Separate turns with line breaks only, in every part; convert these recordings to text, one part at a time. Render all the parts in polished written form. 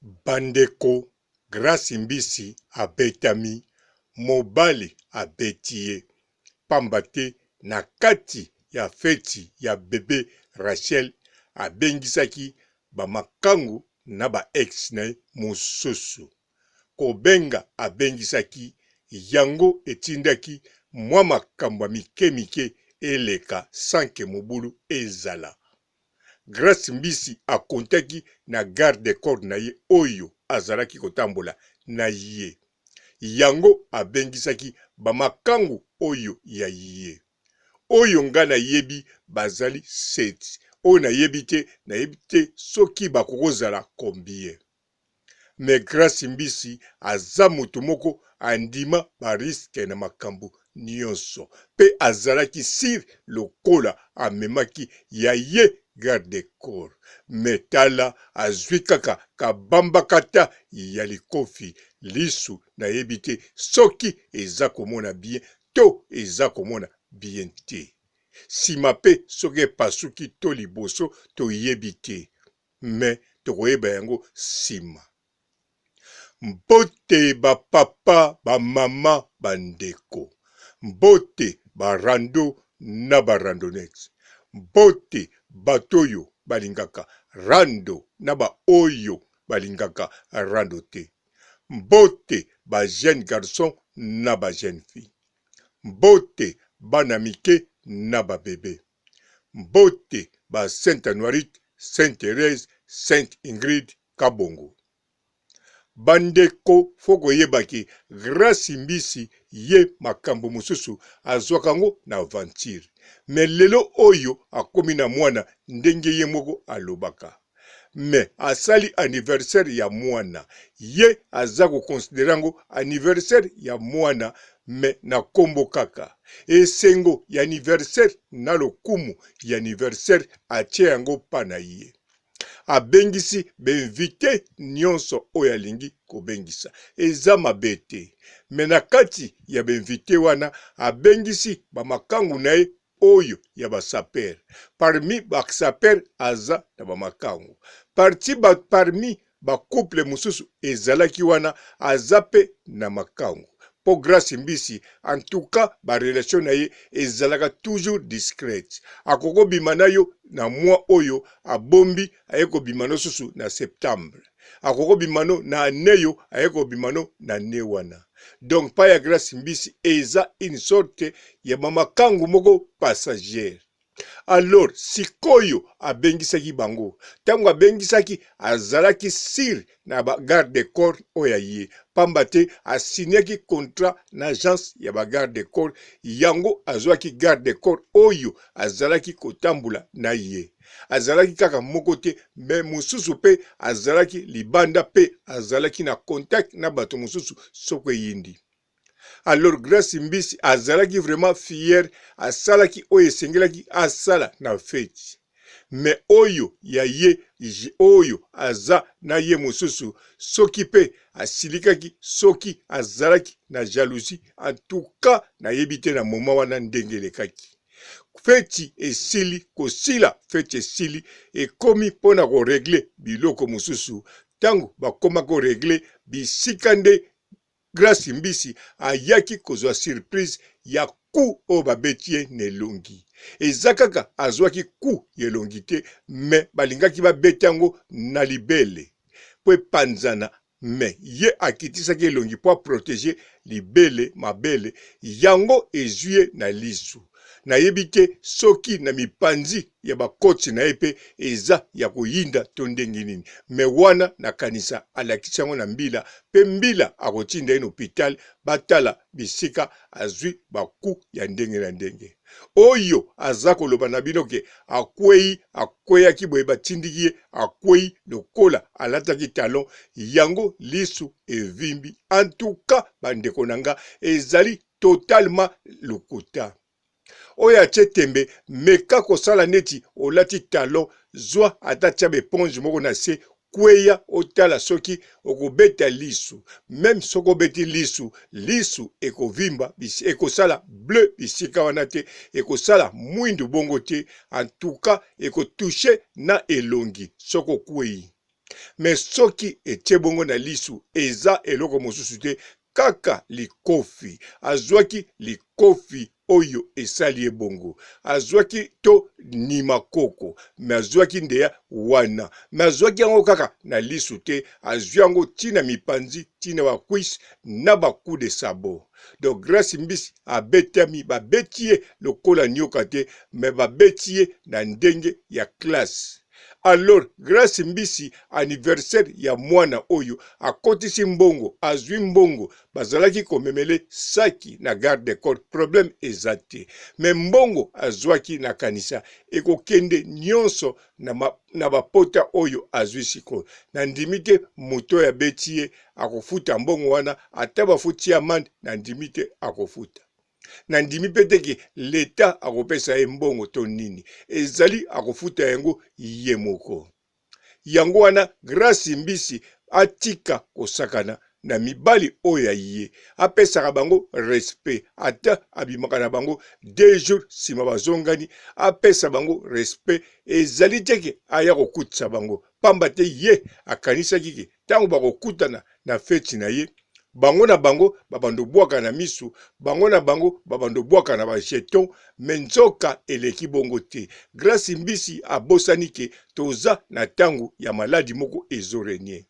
Bandeko, grâce mbisi abetami, mobali abetie, pambate na kati ya feti ya bebe Rachel abengisaki bamakangu na ba ex na mosusu. Kobenga abengisaki yango etindaki mwa makambo mike eleka sanke mobulu ezala. Grâce mbisi akontaki na garde corps na ye oyo azalaki kotambola na ye. Yango abengisaki bamakangu oyo ya ye. Oyo nga na yebi bazali seti. Oyo nayebi te soki bakokozala combien. Me grâce mbisi aza mutu moko andima bariske na makambo nyonso. Pe azalaki sir lokola amemaki ya ye garde corps. Metala azwi kaka kabamba kata ya likofi lisu na yebite soki eza komona bien to eza komona bien te. Sima pe soki pasuki to liboso to yebite. Me tokoyeba yango sima. Mbote ba papa, ba mama, bandeko. Mbote ba rando na ba randonnette. Mbote batoyo balingaka rando na ba oyo balingaka rando te. Mbote ba jeune garçon na ba jeune fille. Mbote bana mike na ba bebe. Mbote ba Sainte Anuarite, Sainte Thérèse, Sainte Ingrid Kabongo. Bandeko foko yebaki grâce mbisi ye makambo mususu azwakango na aventure. Me lelo oyo akomi na mwana ndenge ye moko alobaka. Me asali anniversaire ya mwana. Ye azako konsiderango anniversaire ya mwana me na kombo kaka. Esengo ya anniversaire na lokumu ya anniversaire atie yango pa na ye. Abengisi benvite nyonso oyo alingi kobengisa. Eza mabe te. Me na kati ya benvite wana abengisi bamakangu na ye oyo ya basaper. Parmi basaper aza na bamakangu. Parmi bakouple mususu ezalaki wana aza pe na makangu. Po grâce mbisi, en tout cas, ba relation na ye ezalaka toujours discrète. Akoko bimana yo na mwa oyo abombi ayeko bimano susu na septembre. Akoko bimano na aneyo ayeko bimano na newana. Donc pa ya grâce mbisi eza une sorte ya mamakangu moko passagère. Alors sikoyo abengisaki bango. Tango abengisaki azalaki sir na ba garde corps oya ye. Pambate asinyaki contrat na agence ya ba garde corps. Yango azwaki garde corps oyo azalaki kotambula na ye. Azalaki kaka moko te, me mususu pe azalaki libanda pe azalaki na contact na bato mususu soko yindi. Alors grâce mbisi azalaki vraiment fier, asalaki oyo esengelaki asala na feti. Me oyo ya ye oyo aza na ye mususu soki pe asilikaki soki azalaki na jalousie. En tout cas na yebite na moma wana ndenge elekaki. Feti esili kosila, feti esili ekomi pona ko regle biloko mususu. Tango bakoma ko regle bisikande grâce mbisi ayaki kozwa surprise ya ku o babetie nelongi. Ezakaka azwaki ku yelongi te, me balingaki babeti yango na libele. Po panzana, me ye akitisaki elongi po protéger libele mabele, yango ezwie na lisu. Na yebite soki na mipanzi ya bakoti na epe eza ya koyinda to ndenge nini. Me wana na kanisa alakisi yango na mbila, pe mbila akotinda ye na hôpital batala bisika azwi baku ya ndenge na ndenge. Oyo aza koloba na bino ke akweyaki boye batindiki ye akwei lokola alataki talon yango lisu evimbi. En tout cas bandeko nanga ezali totalement lokuta. Oya tembe meka kosala neti olati talon zwa atatia beponge moko na se kweya otala soki okobeta lisu. Même soko beti lisu ekovimba ekosala bleu bisika wana te, ekosala mwindu bongo te. En tout cas ekotouche na elongi soko kwei. mais soki etie bongo na lisu eza eloko mosusu te kaka likofi azwaki likofi oyo esali ebongo azwaki to nimakoko me azwaki ndeya wana me azwaki yango kaka na lisu te azwi yango tina mipanzi tina bakwisi na bacoup de sabot. Donc Grace Mbisi abetami babeti ye lokola nyoka te me babeti ye na ndenge ya classe. Alors Grace Mbisi anniversaire ya mwana oyo akotisi mbongo azwi mbongo bazalaki komemele saki na garde de corps problème ezate mais mbongo azwaki na kanisa ekokende nyonso na bapota oyo azwi siko na ndimite moto ya betie akofuta mbongo wana ata bafuti amande na ndimite akofuta na ndimi peteke leta akopesa ye mbongo to nini ezali akofuta yango ye moko yango wana Grace Mbisi atika kosakana na mibali oya ye apesaka bango respect ata abimaka na bango 2 jours sima bazongani apesa bango respect ezali teke aya kokutisa bango pamba te ye akanisaki ke tango bakokutana na feti na ye bango na bango babando bwaka na misu bango na bango babando bwaka na bajeton menzoka eleki bongo te. Grace Mbisi abosani ke toza na tangu ya maladi moko ezorenie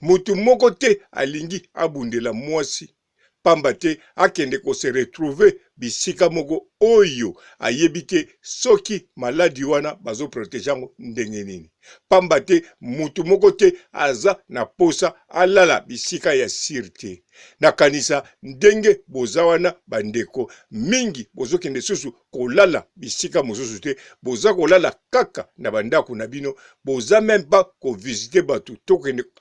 mutu moko te alingi abundela mwasi pamba te akende ko se retrouver bisika moko oyo ayebite soki maladi wana bazo protejango ndenge nini pamba te mutu moko te aza na posa alala bisika ya sirte na kanisa ndenge boza wana bandeko mingi bozo kende susu kolala bisika mosusu te boza kolala kaka na bandako na bino boza même pas ko visiter batu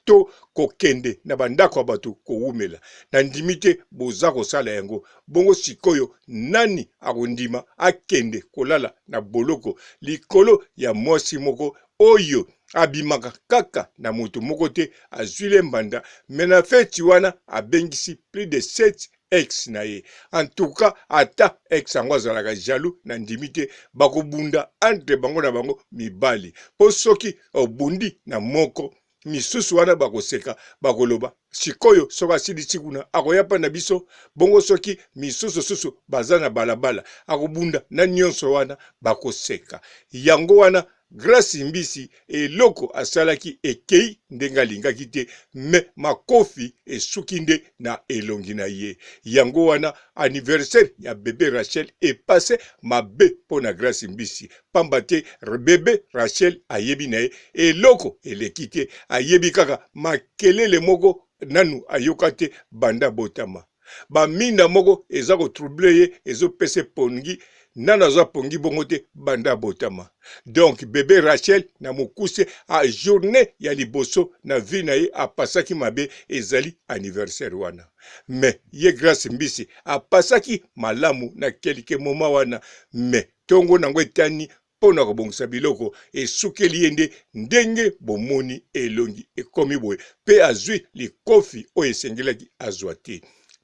to kokende na bandako ya batu koumela na ndimite boza kosala yango bongo sikoyo nani akondima akende kolala na boloko likolo ya mwasi moko oyo abimaka kaka na moto moko te azwile mbanda mena feti wana abengisi plus de 7 ex na ye en tout cas ata ex yango azalaka jaloux na ndimite bakobunda entre bango na bango mibali po soki obundi na moko misusu wana bakoseka bakoloba sikoyo soka silisi kuna akoyapa na biso bongo soki misusu susu baza na balabala akobunda na nyonso wana bakoseka yango wana Grace Mbisi eloko asalaki ekei ndenga lingaki te me makofi esuki nde na elongi na ye yango wana anniversaire ya bébé Rachel epase mabe pona Grace Mbisi pamba te bébé Rachel ayebi na ye eloko eleki te ayebi kaka makelele moko nanu ayoka te banda botama baminda moko eza kotrouble ye ezopese pongi nana za pongi bongo te banda botama donc bébé Rachel na mokuse a journée ya liboso na vie na ye apasaki mabe ezali anniversaire wana mais ye Grace Mbisi apasaki malamu na kelike moma wana mais tongo nango etani pona kobongisa biloko esukeli yende ndenge bomoni elongi ekomi boye pe azwi likofi oyo esengelaki azwa te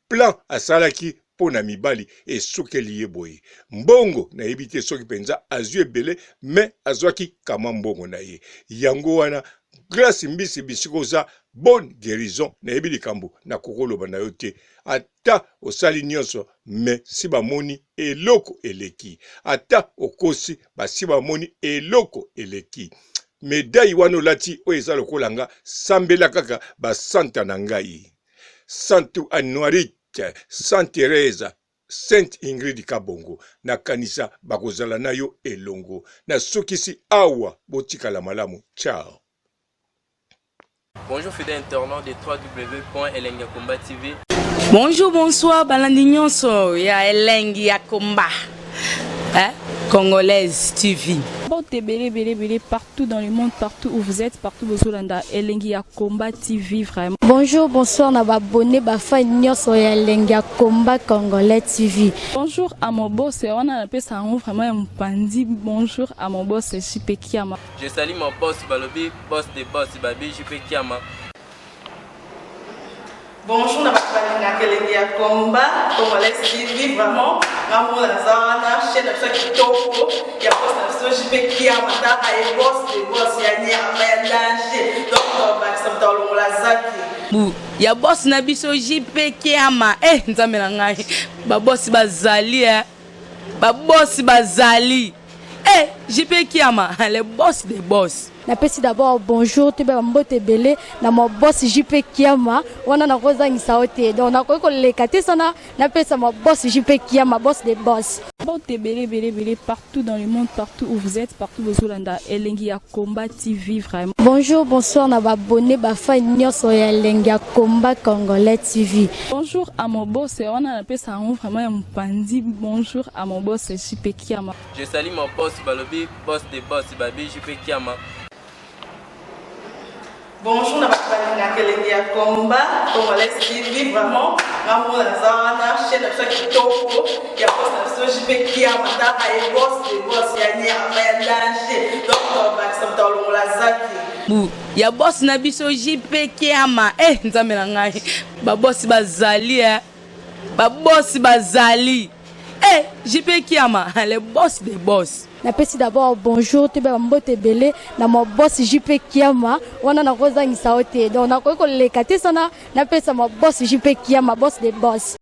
plan asalaki pona mibali esukeli ye boye mbongo na yebi te soki penza azwi ebele me azwaki kama mbongo na ye yango wana Grace Mbisi bisiko za bonne guérison na yebi likambo na kokoloba na yo te ata osali nyonso me si bamoni eloko eleki ata okosi basi bamoni eloko eleki medaille wana olati oyo eza lokolanga sambela kaka basanta na ngai Santu Anuarit Sainte Teresa Sainte Ingrid Kabongo na kanisa bakozala na yo elongo na sokisi awa botikala malamu ciao.
Bonjour fidèles internautes de www.elengiakomba TV.
Bonjour, bonsoir, balandi nyonso ya Elengi ya Komba. Congolaise TV.
Partout dans le monde, partout où vous êtes, partout où vous êtes, Elengi ya Komba TV vraiment.
Bonjour, bonsoir, na abonné ba fan nyonso ya Elengi ya Komba Congolais TV.
Bonjour à mon boss, on a appelé ça vraiment un pandi. Bonjour à mon boss, JP Kiama.
Je salue mon boss Balobi, boss de boss Babi, JP Kiama.
Bonjour, na bakalanga Elengi ya Komba Congolais TV vraiment. Ngamo na zawana chaîne ça kitoko ya boss na so JP Kiama ta ay boss de boss ya nia ya danger. Donc Lazaki.
Ya boss na biso JP Kiama. Nzambe na ngai. Ba boss bazali Ba boss bazali. JP Kiama, le boss des boss.
Napesi d'abord bonjour te ba mbote belé na mo boss JP Kiama wana na kozangisa ote donc na ko lekate sana napesa mo boss JP Kiama boss des boss.
Mbote belé partout dans le monde, partout où vous êtes, partout où vous êtes, Elengi ya Komba TV vraiment.
Bonjour, bonsoir na ba abonné ba fan nyonso ya Elengi ya Komba Congolais TV.
Bonjour à mon boss, on a appelé ça vraiment un pandi. Bonjour à mon boss JP Kiama.
Je salue mon boss Balobi, boss des boss Babi JP Kiama.
Bonjour, na balinga Elengi ya Komba Congolais TV vraiment. Ngamo na zana chaîne na chaque toko ya boss na JP Kiama ta ay boss des boss ya nyama ya danger. Donc ba samtalo Lazaki.
Ya boss na biso JP Kiama. Nzambe na ngai. Ba boss bazali Ba boss bazali. JP Kiama, le boss des boss.
Napesi d'abord bonjour te ba mbote belé na mo boss JP Kiama wana na kozangisa ote donc na ko lekate sana napesa mo boss JP Kiama boss des boss.